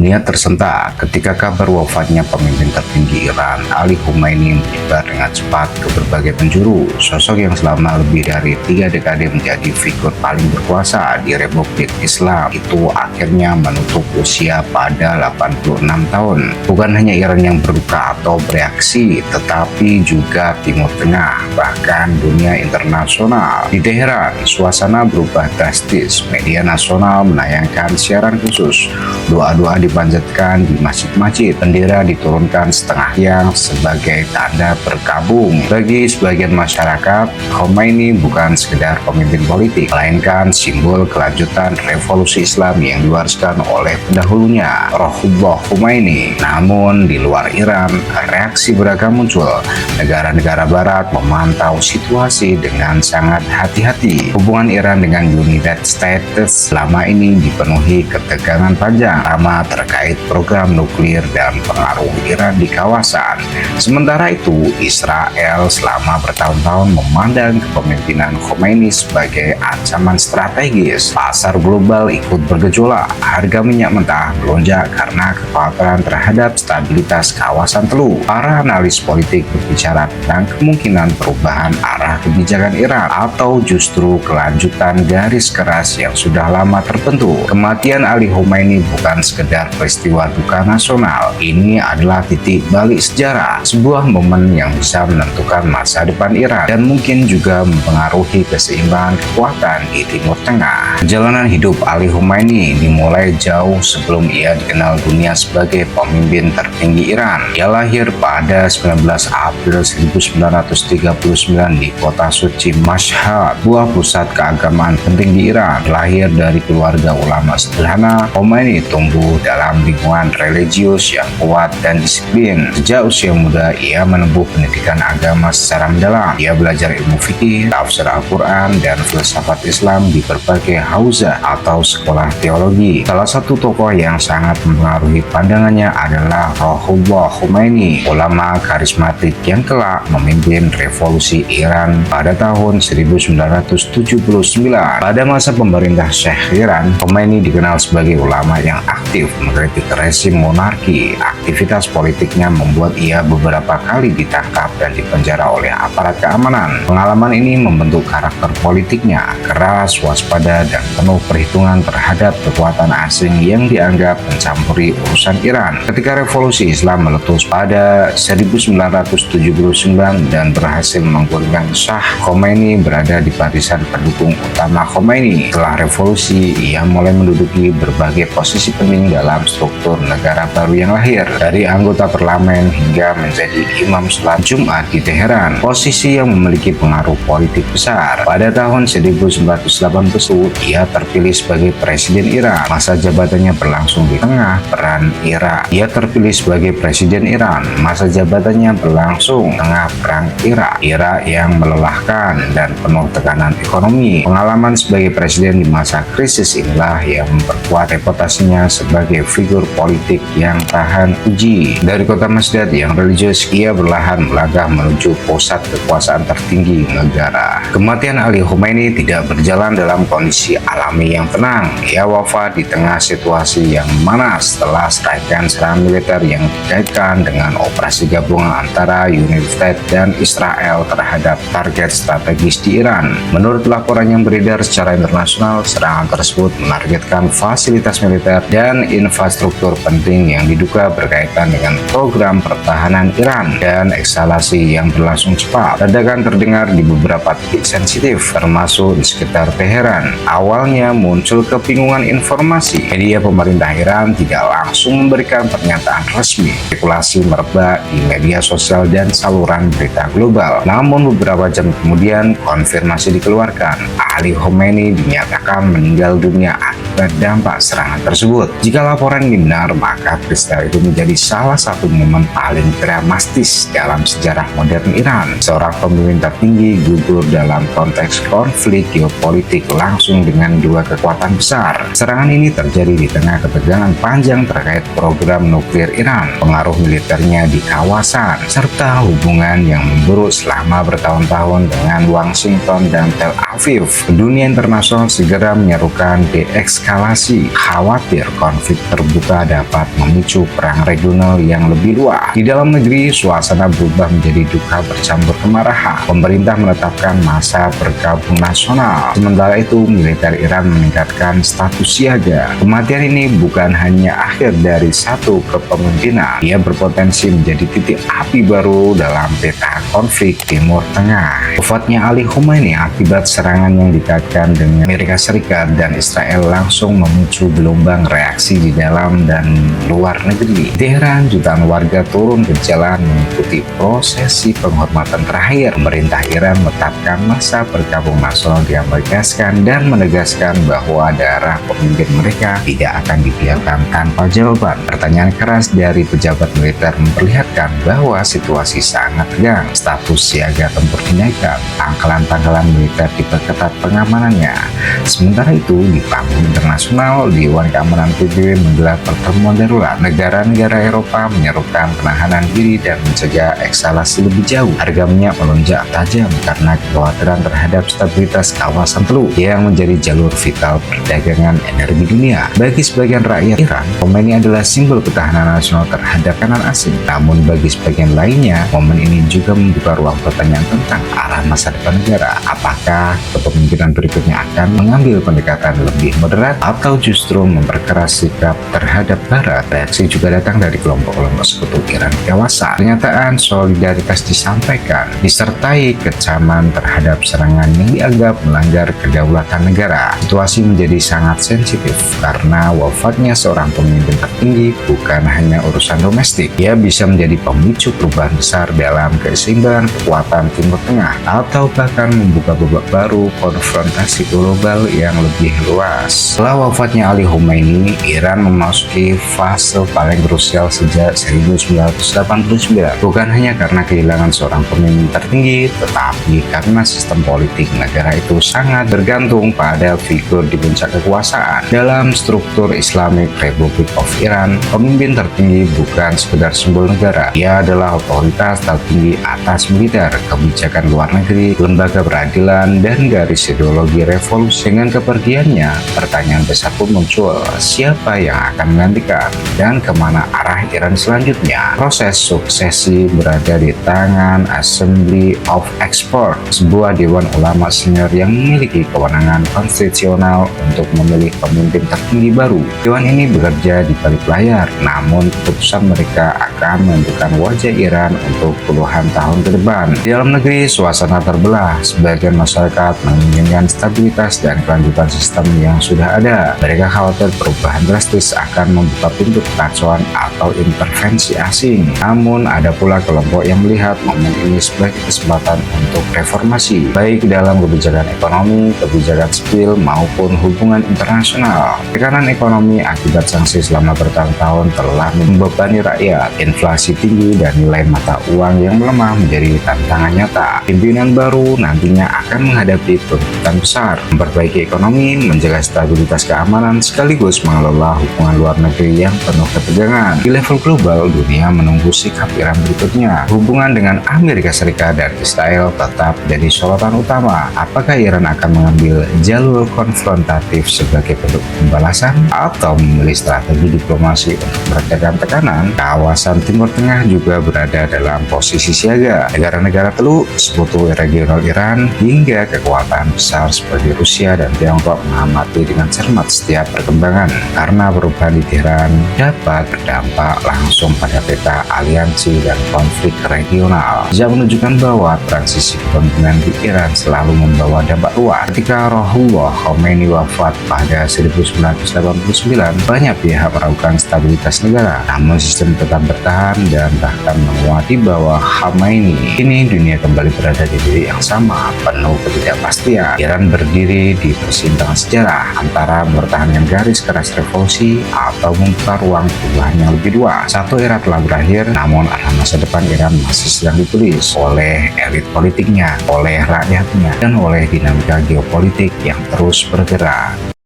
Dunia tersentak ketika kabar wafatnya pemimpin tertinggi Iran, Ali Khamenei, menyebar dengan cepat ke berbagai penjuru. Sosok yang selama lebih dari 3 dekade menjadi figur paling berkuasa di Republik Islam itu akhirnya menutup usia pada 86 tahun. Bukan hanya Iran yang berduka atau bereaksi, tetapi juga Timur Tengah, bahkan dunia internasional. Di Teheran, suasana berubah drastis. Media nasional menayangkan siaran khusus. Doa-doa dipanjatkan di masjid-masjid, bendera diturunkan setengah tiang sebagai tanda berkabung. Bagi sebagian masyarakat, Khamenei bukan sekedar pemimpin politik, melainkan simbol kelanjutan revolusi Islam yang diwariskan oleh pendahulunya, Ruhollah Khomeini. Namun di luar Iran, reaksi beragam muncul. Negara-negara Barat memantau situasi dengan sangat hati-hati. Hubungan Iran dengan United States selama ini dipenuhi ketegangan panjang, terutama terkait program nuklir dan pengaruh Iran di kawasan. Sementara itu, Israel selama bertahun-tahun memandang kepemimpinan Khomeini sebagai ancaman strategis. Pasar global ikut bergejolak, harga minyak mentah melonjak karena kekhawatiran terhadap stabilitas kawasan Teluk. Para analis politik berbicara tentang kemungkinan perubahan arah kebijakan Iran atau justru kelanjutan garis keras yang sudah lama terbentuk. Kematian Ali Khamenei bukan sekedar peristiwa duka nasional, ini adalah titik balik sejarah, sebuah momen yang bisa menentukan masa depan Iran dan mungkin juga mempengaruhi keseimbangan kekuatan di Timur Tengah. Perjalanan hidup Ali Khamenei dimulai jauh sebelum ia dikenal dunia sebagai pemimpin tertinggi Iran. Ia lahir pada 19 April 1939 di kota suci Mashhad, buah pusat keagamaan penting di Iran. Lahir dari keluarga ulama sederhana, Khamenei tumbuh dalam lingkungan religius yang kuat dan disiplin. Sejak usia muda, ia menempuh pendidikan agama secara mendalam. Ia belajar ilmu fikih, tafsir Al-Quran, dan filsafat Islam di berbagai hauzah atau sekolah teologi. Salah satu tokoh yang sangat mempengaruhi pandangannya adalah Ruhollah Khomeini, ulama karismatik yang kelak memimpin revolusi Iran pada tahun 1979. Pada masa pemerintah Syekh Iran, Khomeini dikenal sebagai ulama yang aktif mengkritik rezim monarki. Aktivitas politiknya membuat ia beberapa kali ditangkap dan dipenjara oleh aparat keamanan. Pengalaman ini membentuk karakter politiknya, keras, waspada, dan penuh perhitungan terhadap kekuatan asing yang dianggap mencampuri urusan Iran. Ketika revolusi Islam meletus pada 1979 dan berhasil menggulingkan Shah, Khomeini berada di barisan pendukung utama Khomeini. Setelah revolusi, ia mulai menduduki berbagai posisi penting dalam struktur negara baru yang lahir, dari anggota parlemen hingga menjadi imam sholat Jumat di Teheran, posisi yang memiliki pengaruh politik besar. Pada tahun 1980, ia terpilih sebagai presiden Iran. Masa jabatannya berlangsung di tengah perang Irak. Ia terpilih sebagai presiden Iran. Masa jabatannya berlangsung tengah perang Irak yang melelahkan dan penuh tekanan ekonomi. Pengalaman sebagai presiden di masa krisis inilah yang memperkuat reputasinya sebagai figur politik yang tahan uji. Dari kota Masjid yang religius, ia berlahan melangkah menuju pusat kekuasaan tertinggi negara. Kematian Ali Khamenei tidak berjalan dalam kondisi alami yang tenang. Ia wafat di tengah situasi yang memanas setelah serangan militer yang dikaitkan dengan operasi gabungan antara United States dan Israel terhadap target strategis di Iran. Menurut laporan yang beredar secara internasional, serangan tersebut menargetkan fasilitas militer dan infrastruktur penting yang diduga berkaitan dengan program pertahanan Iran dan eskalasi yang berlangsung cepat. Ledakan terdengar di beberapa titik sensitif, termasuk di sekitar Teheran. Awalnya muncul kebingungan informasi. Media pemerintah Iran tidak langsung memberikan pernyataan resmi. Spekulasi merebak di media sosial dan saluran berita global. Namun beberapa jam kemudian konfirmasi dikeluarkan. Ali Khamenei dinyatakan meninggal dunia akibat dampak serangan tersebut. Jika laporan ini benar, maka peristiwa itu menjadi salah satu momen paling dramatis dalam sejarah modern Iran. Seorang pemimpin tertinggi gugur dalam konteks konflik geopolitik langsung dengan dua kekuatan besar. Serangan ini terjadi di tengah ketegangan panjang terkait program nuklir Iran, pengaruh militernya di kawasan, serta hubungan yang memburuk selama bertahun-tahun dengan Washington dan Tel Aviv. Dunia internasional segera menyerukan deeskalasi eskalasi, khawatir konflik terbuka dapat memicu perang regional yang lebih luas. Di dalam negeri, suasana berubah menjadi duka bercampur kemarahan. Pemerintah menetapkan masa bergabung nasional. Sementara itu, militer Iran meningkatkan status siaga. Kematian ini bukan hanya akhir dari satu kepemimpinan, ia berpotensi menjadi titik api baru dalam peta konflik Timur Tengah. Wafatnya Ali Khomeini akibat serangan yang dikaitkan dengan Amerika Serikat dan Israel langsung memicu gelombang reaksi di dalam dan luar negeri. Di Teheran, jutaan warga turun ke jalan mengikuti prosesi penghormatan terakhir. Pemerintah Iran menetapkan masa bergabung nasional di Amerika Serikat dan menegaskan bahwa darah pemimpin mereka tidak akan dibiarkan tanpa jawaban. Pertanyaan keras dari pejabat militer memperlihatkan bahwa situasi sangat tegang. Status siaga tempur dinaikkan, pangkalan-pangkalan militer diperketat pengamanannya. Sementara itu, di panggung internasional, Dewan Keamanan PBB menggelar pertemuan darurat. Negara-negara Eropa menyerukan penahanan diri dan mencegah eskalasi lebih jauh. Harga minyak melonjak tajam karena kekhawatiran terhadap stabilitas kawasan Teluk yang menjadi jalur vital perdagangan energi dunia. Bagi sebagian rakyat Iran, momen ini adalah simbol ketahanan nasional terhadap kanan asing. Namun bagi sebagian lainnya, momen ini juga membuka ruang pertanyaan tentang arah masa depan negara. Apakah kepemimpinan berikutnya akan mengambil pendekatan lebih moderat atau justru memperkeras sikap terhadap Barat? Reaksi juga datang dari kelompok-kelompok sekutu Iran di kawasan. Pernyataan solidaritas disampaikan, disertai kecaman terhadap serangan yang dianggap melanggar kedaulatan negara. Situasi menjadi sangat sensitif karena wafatnya seorang pemimpin tertinggi bukan hanya urusan domestik. Ia bisa menjadi pemicu perubahan besar dalam keseimbangan kekuatan Timur Tengah atau bahkan membuka babak baru konfrontasi global yang lebih luas. Setelah wafatnya Ali Khomeini, Iran memasuki fase paling krusial sejak 1989. Bukan hanya karena kehilangan seorang pemimpin tertinggi, tetapi karena sistem politik negara itu sangat bergantung pada figur di puncak kekuasaan. Dalam struktur Islamic Republic of Iran, pemimpin tertinggi bukan sekedar simbol negara. Ia adalah otoritas tertinggi atas militer, kebijakan luar negeri, lembaga peradilan, dan garis ideologi revolusi. Dengan kepergiannya, pertanyaan besar pun muncul. Siapa yang akan menggantikan dan kemana arah Iran selanjutnya? Proses suksesi berada di tangan Assembly of Experts, sebuah dewan ulama senior yang memiliki kewenangan konstitusional untuk memilih pemimpin tertinggi baru. Dewan ini bekerja di balik layar, namun keputusan mereka akan menentukan wajah Iran untuk puluhan tahun ke depan. Di dalam negeri, suasana terbelah. Sebagian masyarakat menginginkan stabilitas dan kelanjutan sistem yang sudah ada. Mereka khawatir perubahan drastis akan membuka pintu kekacauan atau intervensi asing. Namun, ada pula kelompok yang melihat momen ini sebagai kesempatan untuk reformasi, baik dalam kebijakan ekonomi, kebijakan sipil, maupun hubungan internasional. Tekanan ekonomi akibat sanksi selama bertahun-tahun telah membebani rakyat. Inflasi tinggi dan nilai mata uang yang melemah menjadi tantangan nyata. Pimpinan baru nantinya akan menghadapi tuntutan besar, memperbaiki ekonomi, menjaga stabilitas keamanan, sekaligus mengelola hubungan luar negeri yang penuh ketegangan. Di level global, dunia menunggu sikap Iran berikutnya. Hubungan dengan Amerika Serikat dan Israel tetap jadi sorotan utama. Apakah Iran akan mengambil jalur konfrontatif sebagai bentuk pembalasan atau memilih strategi diplomasi untuk meredakan tekanan? Kawasan Timur Tengah juga berada dalam posisi siaga. Negara-negara Teluk, sekutu regional Iran, hingga kekuatan besar seperti Rusia dan Tiongkok mengamati dengan cermat setiap perkembangan, karena perubahan di Teheran dapat berdampak langsung pada peta aliansi dan konflik regional. Dia menunjukkan bahwa transisi kepemimpinan di Iran selalu membawa dampak luas. Ketika Ruhollah Khomeini wafat pada 1989, banyak pihak meragukan stabilitas negara, namun sistem tetap bertahan dan bahkan menguat di bawah Khomeini. Kini dunia kembali berada di titik yang sama, penuh ketidakpastian. Iran berdiri di persimpangan sejarah antara mempertahankan garis keras revolusi atau membuka ruang perubahan yang lebih luas. Satu era telah berakhir, namun arah masa depan Iran masih sedang ditulis oleh elit politiknya, oleh rakyatnya, dan oleh dinamika geopolitik yang terus bergerak.